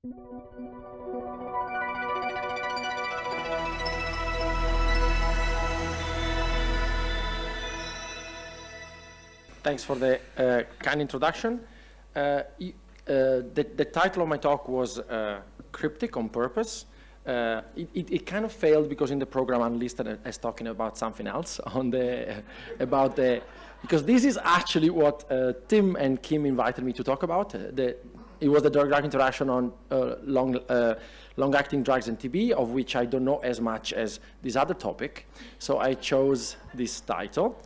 Thanks for the kind introduction. The title of my talk was cryptic on purpose. It kind of failed because in the program I'm listed as talking about something else on because this is actually what Tim and Kim invited me to talk about. It was the drug-drug interaction on long-acting drugs and TB, of which I don't know as much as this other topic. So I chose this title.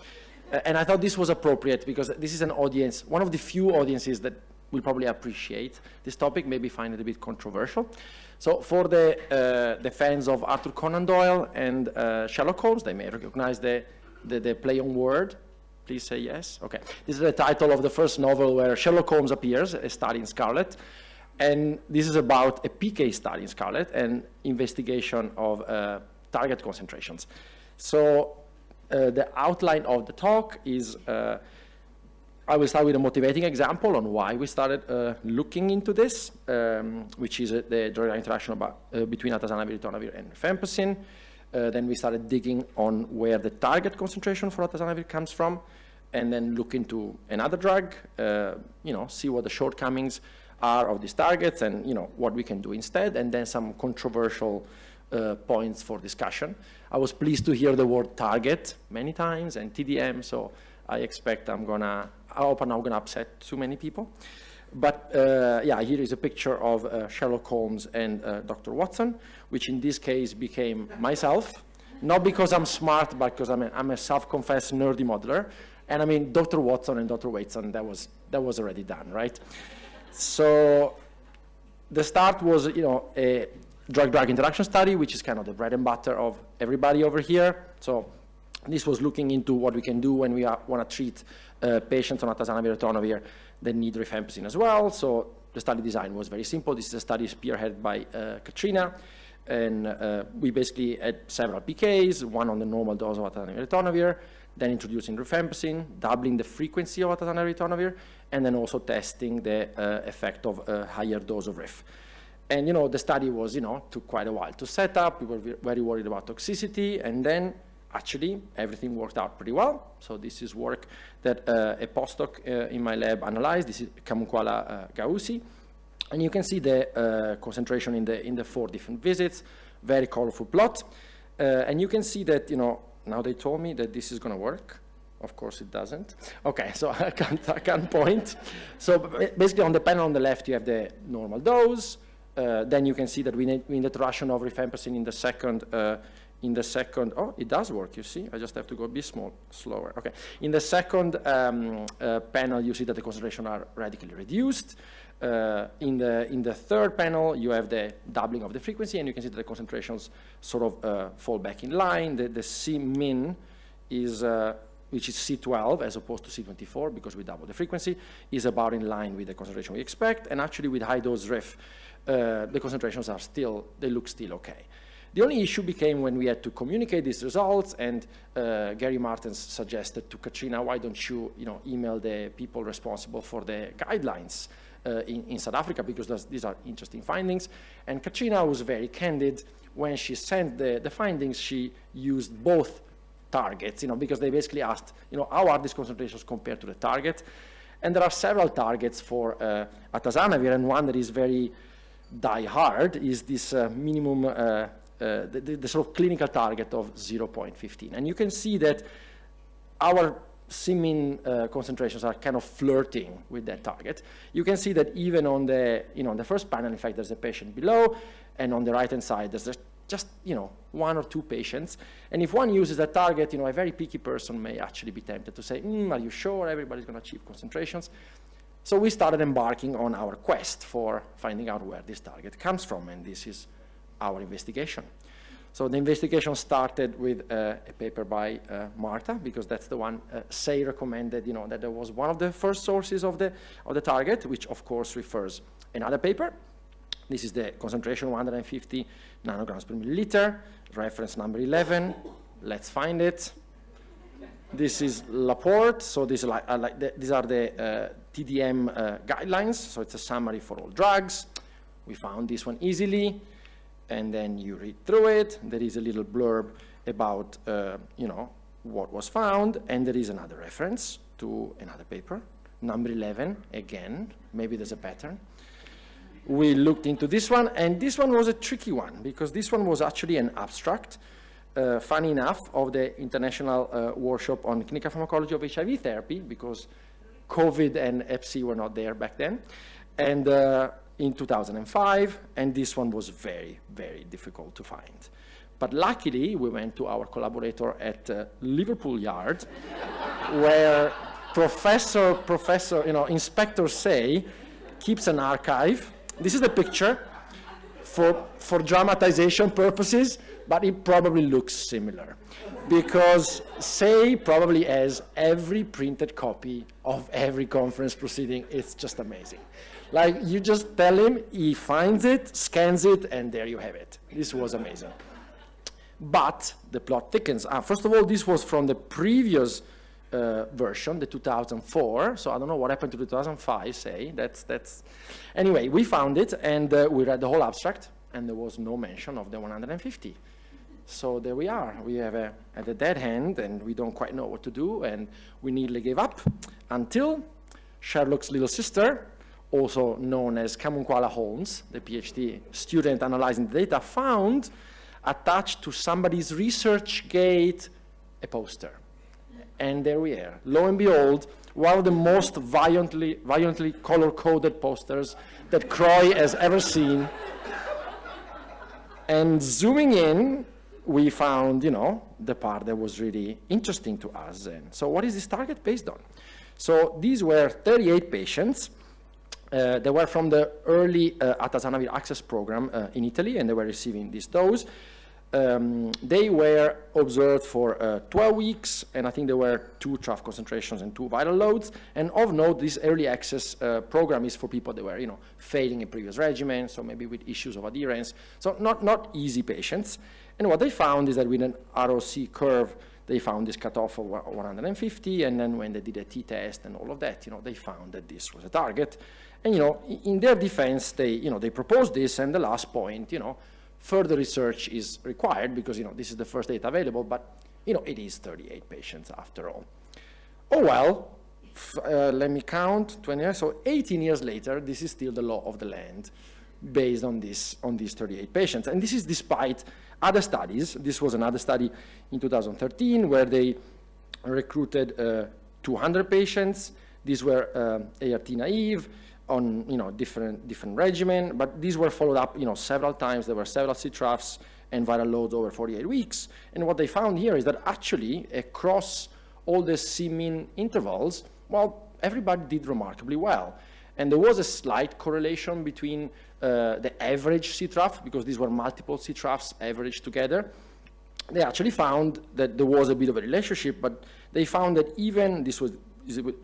And I thought this was appropriate because this is an audience, one of the few audiences that will probably appreciate this topic, maybe find it a bit controversial. So for the fans of Arthur Conan Doyle and Sherlock Holmes, they may recognize the play on word. Please say yes. Okay. This is the title of the first novel where Sherlock Holmes appears, a study in Scarlet. And this is about a PK study in Scarlet and investigation of target concentrations. So the outline of the talk is I will start with a motivating example on why we started looking into this, which is the drug interaction between atazanavir, ritonavir, and rifampicin. Then we started digging on where the target concentration for atazanavir comes from, and then look into another drug, see what the shortcomings are of these targets, and what we can do instead, and then some controversial points for discussion. I was pleased to hear the word target many times and TDM, so I expect I hope I'm not going to upset too many people. But yeah, here is a picture of Sherlock Holmes and Dr. Watson, which in this case became myself, not because I'm smart, but because I'm a self-confessed nerdy modeler. And I mean, Dr. Watson and Dr. Watson, that was already done, right? So the start was, a drug-drug interaction study, which is kind of the bread and butter of everybody over here. So this was looking into what we can do when we want to treat patients on atazanavir, ritonavir that need rifampicin as well. So the study design was very simple. This is a study spearheaded by Katrina, and we basically had several PKs, one on the normal dose of atazanavir, ritonavir, then introducing rifampicin, doubling the frequency of atazanavir, ritonavir, and then also testing the effect of a higher dose of rif. And the study was, took quite a while to set up. We were very worried about toxicity, and then actually everything worked out pretty well. So this is work that a postdoc in my lab analyzed. This is Kamunkwala Gausi, and you can see the concentration in the 4 different visits. Very colorful plot, and you can see that now they told me that this is going to work. Of course it doesn't. Okay, so I can't point. So basically on the panel on the left you have the normal dose. Then you can see that we need the introduction of rifampicin in the second, oh, it does work, you see. I just have to go a bit slower. Okay. In the second panel, you see that the concentrations are radically reduced. In the third panel, you have the doubling of the frequency, and you can see that the concentrations sort of fall back in line. The C min is, which is C12 as opposed to C24, because we double the frequency, is about in line with the concentration we expect. And actually with high dose RIF, the concentrations are they look still okay. The only issue became when we had to communicate these results, and Gary Martens suggested to Katrina, why don't you, email the people responsible for the guidelines in South Africa, because these are interesting findings. And Katrina was very candid. When she sent the findings, she used both targets, because they basically asked, how are these concentrations compared to the target? And there are several targets for atazanavir, and one that is very die-hard is this minimum, the sort of clinical target of 0.15. And you can see that our C-min concentrations are kind of flirting with that target. You can see that even on the, on the first panel, in fact, there's a patient below, and on the right-hand side, there's just, 1 or 2 patients. And if one uses that target, a very picky person may actually be tempted to say, are you sure everybody's going to achieve concentrations? So we started embarking on our quest for finding out where this target comes from, and this is our investigation. So the investigation started with a paper by Marta, because that's the one Say recommended, that there was one of the first sources of the target, which of course refers another paper. This is the concentration 150 nanograms per milliliter, reference number 11. Let's find it. This is Laporte, so these are the TDM guidelines, so it's a summary for all drugs. we found this one easily, and then you read through it. There is a little blurb about, what was found, and there is another reference to another paper, number 11, again, maybe there's a pattern. We looked into this one, and this one was a tricky one, because this one was actually an abstract, funny enough, of the International Workshop on Clinical Pharmacology of HIV Therapy, because COVID and Hep C were not there back then, and in 2005, and this one was very, very difficult to find. But luckily, we went to our collaborator at Liverpool Yard, where Inspector Say keeps an archive. This is the picture for dramatization purposes, but it probably looks similar, because Say probably has every printed copy of every conference proceeding. It's just amazing. Like, you just tell him, he finds it, scans it, and there you have it. This was amazing. But the plot thickens. First of all, this was from the previous version, the 2004. So I don't know what happened to 2005, say. Anyway, we found it, and we read the whole abstract, and there was no mention of the 150. So there we are. We have at a dead hand, and we don't quite know what to do, and we nearly gave up until Sherlock's little sister, also known as Kamunkwala Holmes, the PhD student analyzing the data, found attached to somebody's ResearchGate a poster. And there we are. Lo and behold, one of the most violently color-coded posters that Croy has ever seen. And zooming in, we found, the part that was really interesting to us. And so what is this target based on? So these were 38 patients. They were from the early atazanavir access program in Italy, and they were receiving this dose. They were observed for 12 weeks, and I think there were 2 trough concentrations and 2 viral loads. And of note, this early access program is for people that were, failing a previous regimen, so maybe with issues of adherence. So not easy patients. And what they found is that with an ROC curve, they found this cutoff of 150, and then when they did a t-test and all of that, they found that this was a target. And, in their defense, they proposed this, and the last point, further research is required because, this is the first data available, but, it is 38 patients after all. Oh, well, let me count, 20 years, so 18 years later, this is still the law of the land based on these 38 patients. And this is despite other studies. This was another study in 2013 where they recruited 200 patients. These were ART naive on different regimen, but these were followed up several times. There were several C-troughs and viral loads over 48 weeks. And what they found here is that actually across all the C-mean intervals, well, everybody did remarkably well. And there was a slight correlation between the average C-trough, because these were multiple C-troughs averaged together. They actually found that there was a bit of a relationship, but they found that even, this was a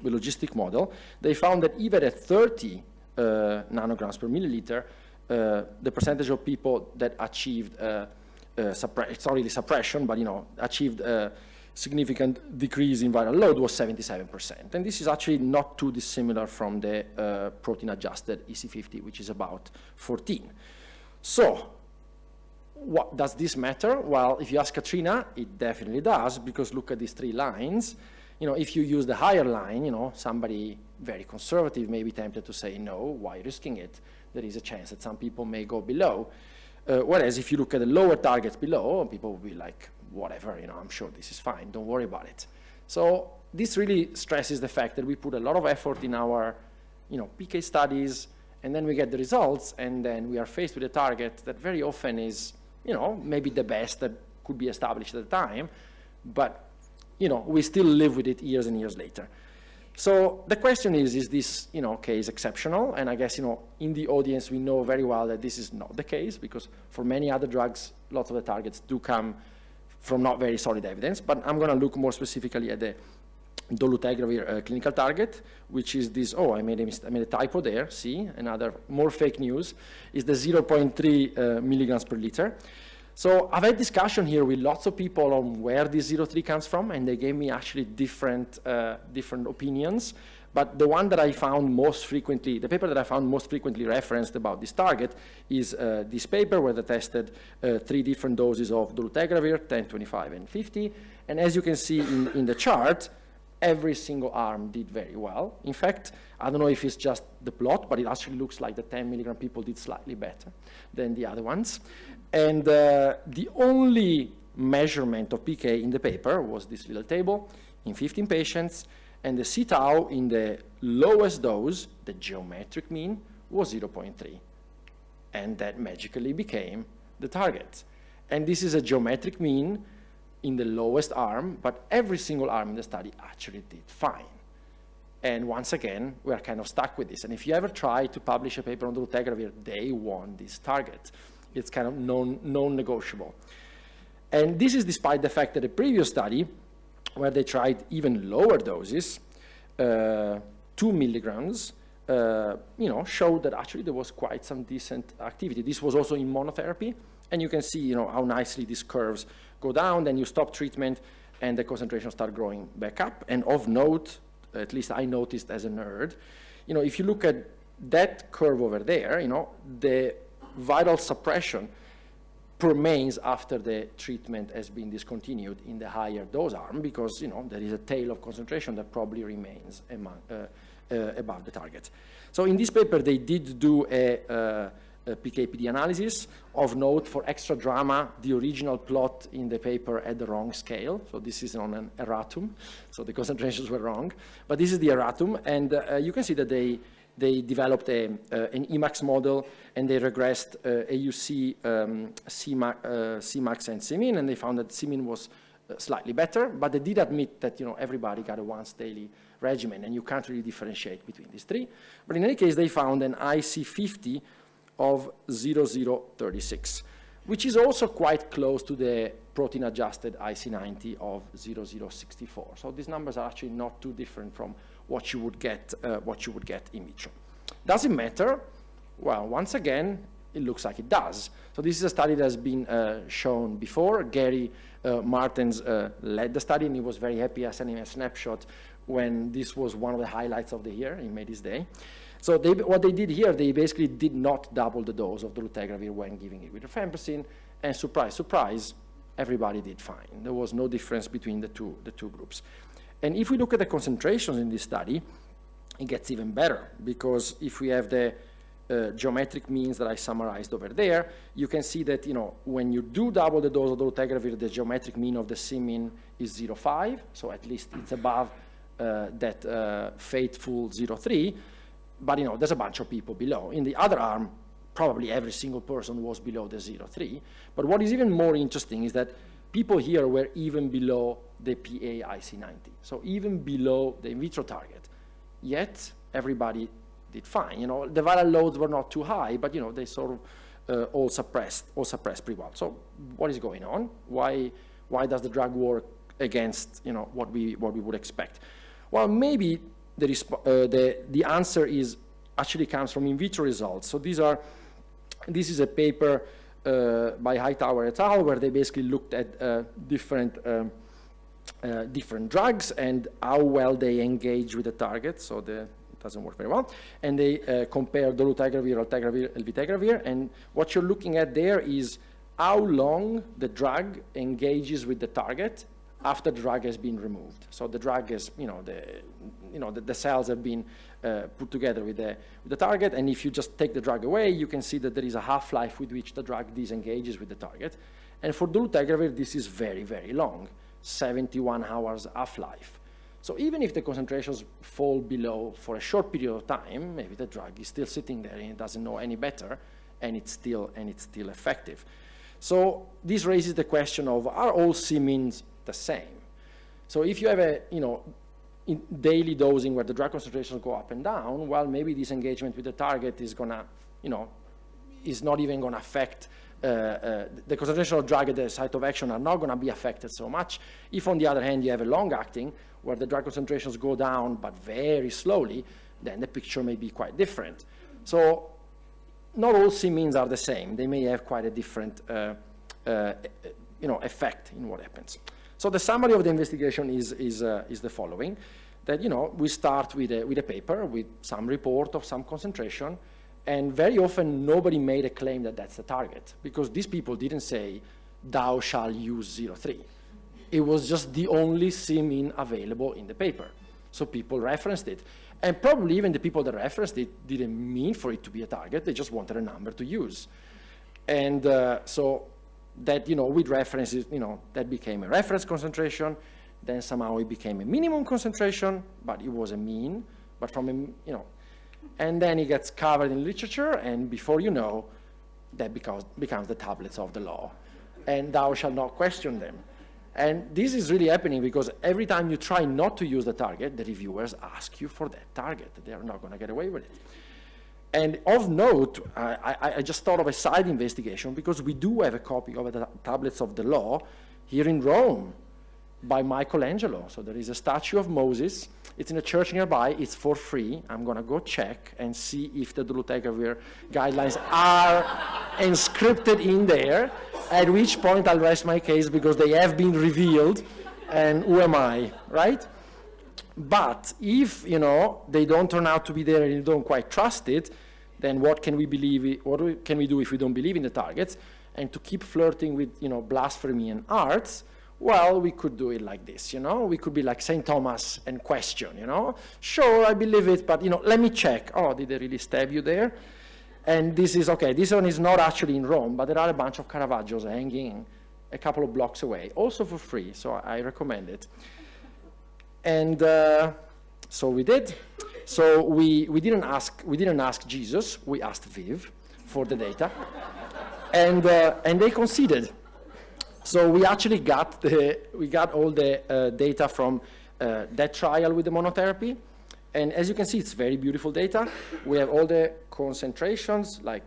logistic model, they found that even at 30 nanograms per milliliter, the percentage of people that achieved, it's not really suppression, but achieved significant decrease in viral load was 77%. And this is actually not too dissimilar from the protein-adjusted EC50, which is about 14. So what does this matter? Well, if you ask Katrina, it definitely does, because look at these 3 lines. If you use the higher line, somebody very conservative may be tempted to say, no, why risking it? There is a chance that some people may go below. Whereas if you look at the lower targets below, people will be like, whatever, I'm sure this is fine, don't worry about it. So this really stresses the fact that we put a lot of effort in our, PK studies, and then we get the results, and then we are faced with a target that very often is, maybe the best that could be established at the time, but, we still live with it years and years later. So the question is this, case exceptional? And I guess, in the audience, we know very well that this is not the case, because for many other drugs, lots of the targets do come from not very solid evidence. But I'm going to look more specifically at the dolutegravir clinical target, which is this, I made a typo there, see, another more fake news, is the 0.3 milligrams per liter. So I've had discussion here with lots of people on where this 0.3 comes from, and they gave me actually different opinions. But the one that I found most frequently, the paper that I found most frequently referenced about this target is this paper where they tested 3 different doses of dolutegravir, 10, 25, and 50. And as you can see in the chart, every single arm did very well. In fact, I don't know if it's just the plot, but it actually looks like the 10 milligram people did slightly better than the other ones. And the only measurement of PK in the paper was this little table in 15 patients. And the C-tau in the lowest dose, the geometric mean, was 0.3. And that magically became the target. And this is a geometric mean in the lowest arm, but every single arm in the study actually did fine. And once again, we're kind of stuck with this. And if you ever try to publish a paper on dolutegravir, they want this target. It's kind of non-negotiable. And this is despite the fact that a previous study, where they tried even lower doses, 2 milligrams, showed that actually there was quite some decent activity. This was also in monotherapy, and you can see, how nicely these curves go down. Then you stop treatment, and the concentration start growing back up. And of note, at least I noticed as a nerd, if you look at that curve over there, the viral suppression remains after the treatment has been discontinued in the higher dose arm, because there is a tail of concentration that probably remains above the target. So in this paper, they did do a PK/PD analysis. Of note, for extra drama, the original plot in the paper had the wrong scale. So this is on an erratum. So the concentrations were wrong. But this is the erratum. And you can see that they developed an Emacs model, and they regressed AUC, Cmax, and Cmin, and they found that Cmin was slightly better, but they did admit that everybody got a once daily regimen, and you can't really differentiate between these 3. But in any case, they found an IC50 of 0036, which is also quite close to the protein-adjusted IC90 of 0064. So these numbers are actually not too different from what you would get in vitro. Does it matter? Well, once again, it looks like it does. So this is a study that has been shown before. Gary Martens led the study, and he was very happy. I sent him a snapshot when this was one of the highlights of the year. He made his day. So what they did here, they basically did not double the dose of dolutegravir when giving it with rifampicin, and surprise, surprise, everybody did fine. There was no difference between the two groups. And if we look at the concentrations in this study, it gets even better, because if we have the geometric means that I summarized over there, you can see that when you do double the dose of dolutegravir, the geometric mean of the Cmin is 0.5, so at least it's above that fateful 0.3. But there's a bunch of people below. In the other arm, probably every single person was below the 0.3. But what is even more interesting is that people here were even below the PA IC90, so even below the in vitro target. Yet everybody did fine. The viral loads were not too high, but they sort of all suppressed pretty well. So what is going on? Why does the drug work against what we would expect? Well, maybe the answer actually comes from in vitro results. So this is a paper by Hightower et al., where they basically looked at different drugs and how well they engage with the target. So it doesn't work very well. And they compare dolutegravir, raltegravir, elvitegravir. And what you're looking at there is how long the drug engages with the target after the drug has been removed. So the drug is, the cells have been put together with the target, and if you just take the drug away, you can see that there is a half-life with which the drug disengages with the target. And for dolutegravir, this is very, very long, 71 hours half-life. So even if the concentrations fall below for a short period of time, maybe the drug is still sitting there and it doesn't know any better, and it's still effective. So this raises the question of, are all Cmins the same? So if you have a in daily dosing where the drug concentrations go up and down, well, maybe this engagement with the target is gonna is not even gonna affect the concentration of drug at the site of action are not gonna be affected so much. If on the other hand you have a long acting where the drug concentrations go down but very slowly, then the picture may be quite different. So not all Cmins are the same. They may have quite a different effect in what happens. So the summary of the investigation is the following. that, we start with a paper with some report of some concentration, and very often nobody made a claim that that's the target, because these people didn't say, thou shall use 0.3. It was just the only C-mean available in the paper. So people referenced it. And probably even the people that referenced it didn't mean for it to be a target, they just wanted a number to use. And so that, with references, that became a reference concentration, then somehow it became a minimum concentration, but it was a mean, but from a, and then it gets covered in literature, and before you know, that becomes the tablets of the law. And thou shalt not question them. And this is really happening because every time you try not to use the target, the reviewers ask you for that target. They are not going to get away with it. And of note, I just thought of a side investigation, because we do have a copy of the tablets of the law here in Rome by Michelangelo. So there is a statue of Moses. It's in a church nearby. It's for free. I'm going to go check and see if the dolutegravir guidelines are inscripted in there, at which point I'll rest my case, because they have been revealed, and who am I, right? But if, they don't turn out to be there and you don't quite trust it, then what can we do if we don't believe in the targets? And to keep flirting with, blasphemy and arts, well, we could do it like this, We could be like St. Thomas and question, Sure, I believe it, but, let me check. Oh, did they really stab you there? And this is, okay, this one is not actually in Rome, but there are a bunch of Caravaggios hanging a couple of blocks away, also for free, so I recommend it. And so we did. So we didn't ask Jesus, we asked Viv for the data. And they conceded. So we actually got all the data from that trial with the monotherapy. And as you can see, it's very beautiful data. We have all the concentrations, like,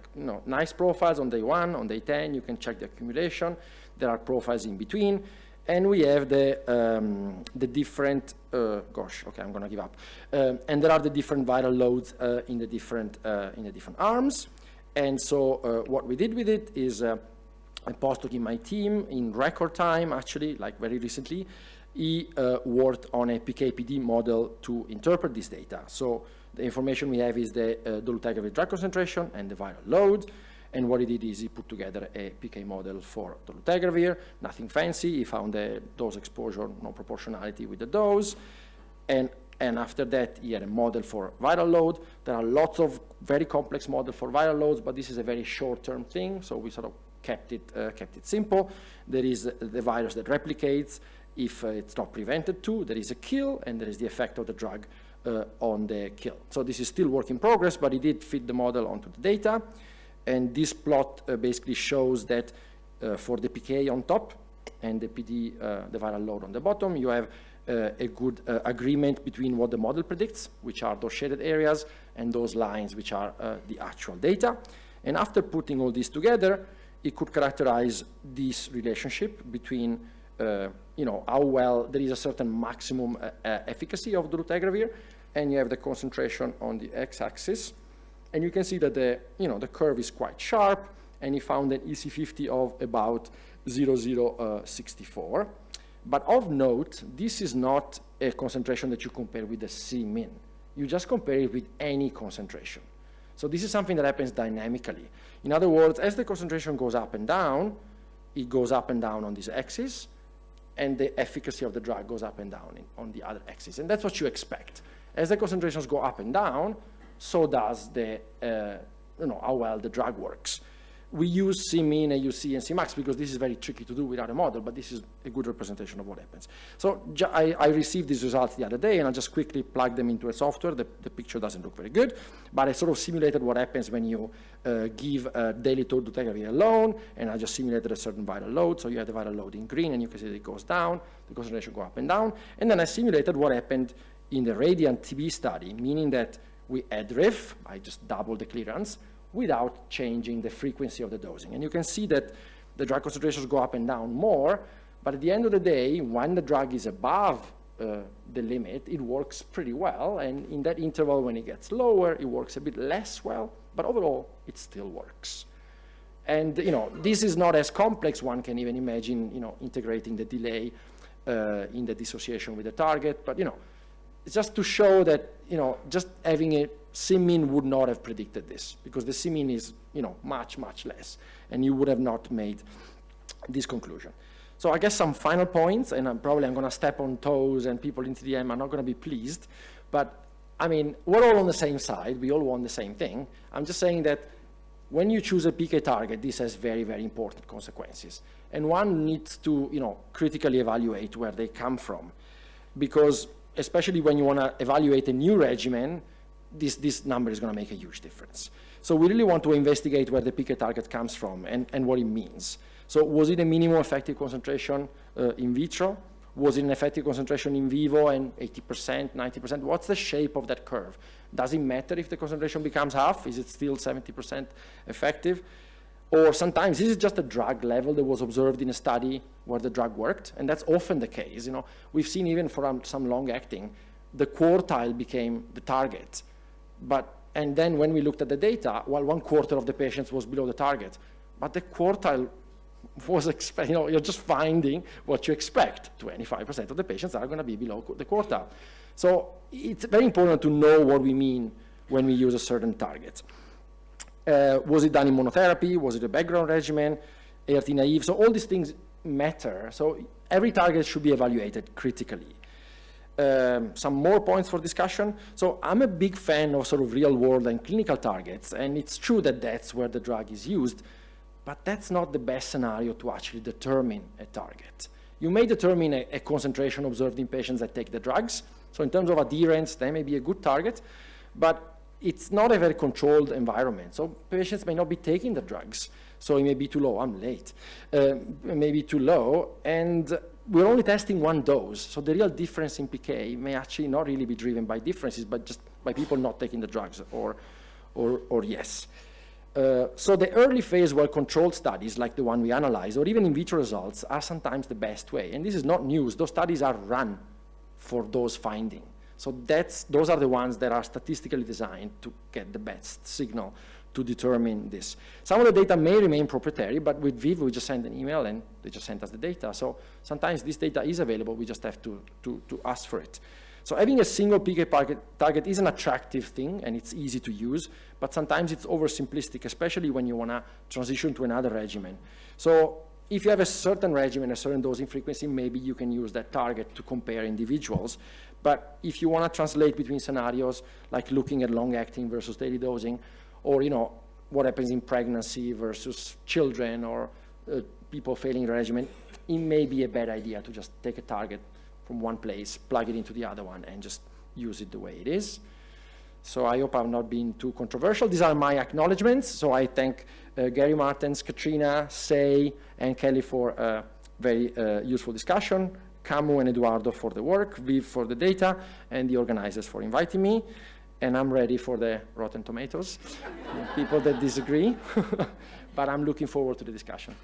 nice profiles on day 1, on day 10. You can check the accumulation. There are profiles in between. And we have the different, gosh, okay, I'm going to give up. And there are the different viral loads in the different arms. And so what we did with it is a postdoc in my team, in record time, actually, like very recently, he worked on a PK/PD model to interpret this data. So the information we have is the dolutegravir drug concentration and the viral load. And what he did is he put together a PK model for dolutegravir, nothing fancy. He found the dose exposure non-proportionality with the dose. And after that, he had a model for viral load. There are lots of very complex models for viral loads, but this is a very short-term thing. So we sort of kept it simple. There is the virus that replicates. If it's not prevented to, there is a kill, and there is the effect of the drug on the kill. So this is still work in progress, but he did fit the model onto the data. And this plot basically shows that for the PK on top and the PD, the viral load on the bottom, you have a good agreement between what the model predicts, which are those shaded areas, and those lines, which are the actual data. And after putting all this together, it could characterize this relationship between how well there is a certain maximum efficacy of dolutegravir, and you have the concentration on the x-axis. And you can see that the curve is quite sharp, and he found an EC50 of about 0.064. But of note, this is not a concentration that you compare with the C-min. You just compare it with any concentration. So this is something that happens dynamically. In other words, as the concentration goes up and down, it goes up and down on this axis, and the efficacy of the drug goes up and down on the other axis. And that's what you expect. As the concentrations go up and down, so does how well the drug works. We use C-min, AUC, and C-max because this is very tricky to do without a model, but this is a good representation of what happens. So I received these results the other day, and I just quickly plugged them into a software. The picture doesn't look very good, but I sort of simulated what happens when you give daily dolutegravir alone, and I just simulated a certain viral load. So you have the viral load in green, and you can see that it goes down, the concentration go up and down. And then I simulated what happened in the Radiant TB study, meaning that we add RIF, I just double the clearance, without changing the frequency of the dosing. And you can see that the drug concentrations go up and down more, but at the end of the day, when the drug is above the limit, it works pretty well, and in that interval when it gets lower, it works a bit less well, but overall, it still works. And this is not as complex. One can even imagine integrating the delay in the dissociation with the target, but just to show that, just having a C-mean would not have predicted this, because the C-mean is, much, much less, and you would have not made this conclusion. So I guess some final points, and I'm going to step on toes, and people in TDM are not going to be pleased, but I mean, we're all on the same side, we all want the same thing. I'm just saying that when you choose a PK target, this has very, very important consequences. And one needs to, critically evaluate where they come from, because especially when you want to evaluate a new regimen, this number is going to make a huge difference. So we really want to investigate where the PK target comes from and what it means. So was it a minimum effective concentration in vitro? Was it an effective concentration in vivo and 80%, 90%? What's the shape of that curve? Does it matter if the concentration becomes half? Is it still 70% effective? Or sometimes this is just a drug level that was observed in a study where the drug worked, and that's often the case. We've seen even for some long-acting, the quartile became the target. And then when we looked at the data, well, 1/4 of the patients was below the target, but the quartile was, you're just finding what you expect. 25% of the patients are going to be below the quartile. So it's very important to know what we mean when we use a certain target. Was it done in monotherapy? Was it a background regimen? ART naive? So all these things matter. So every target should be evaluated critically. Some more points for discussion. So I'm a big fan of sort of real world and clinical targets, and it's true that that's where the drug is used, but that's not the best scenario to actually determine a target. You may determine a concentration observed in patients that take the drugs. So in terms of adherence, they may be a good target, but it's not a very controlled environment. So patients may not be taking the drugs. So it may be too low. I'm late. It may be too low. And we're only testing one dose. So the real difference in PK may actually not really be driven by differences, but just by people not taking the drugs or yes. So the early phase well-controlled studies, like the one we analyzed, or even in vitro results, are sometimes the best way. And this is not news. Those studies are run for those findings. So those are the ones that are statistically designed to get the best signal to determine this. Some of the data may remain proprietary, but with VIV, we just send an email and they just sent us the data. So sometimes this data is available, we just have to ask for it. So having a single PK target is an attractive thing and it's easy to use, but sometimes it's oversimplistic, especially when you want to transition to another regimen. So if you have a certain regimen, a certain dosing frequency, maybe you can use that target to compare individuals. But if you want to translate between scenarios, like looking at long-acting versus daily dosing, or what happens in pregnancy versus children, or people failing the regimen, it may be a bad idea to just take a target from one place, plug it into the other one, and just use it the way it is. So I hope I'm not being too controversial. These are my acknowledgements. So I thank Gary Martens, Katrina, Say, and Kelly for a very useful discussion, Camu and Eduardo for the work, Viv for the data, and the organizers for inviting me. And I'm ready for the Rotten Tomatoes, people that disagree. But I'm looking forward to the discussion.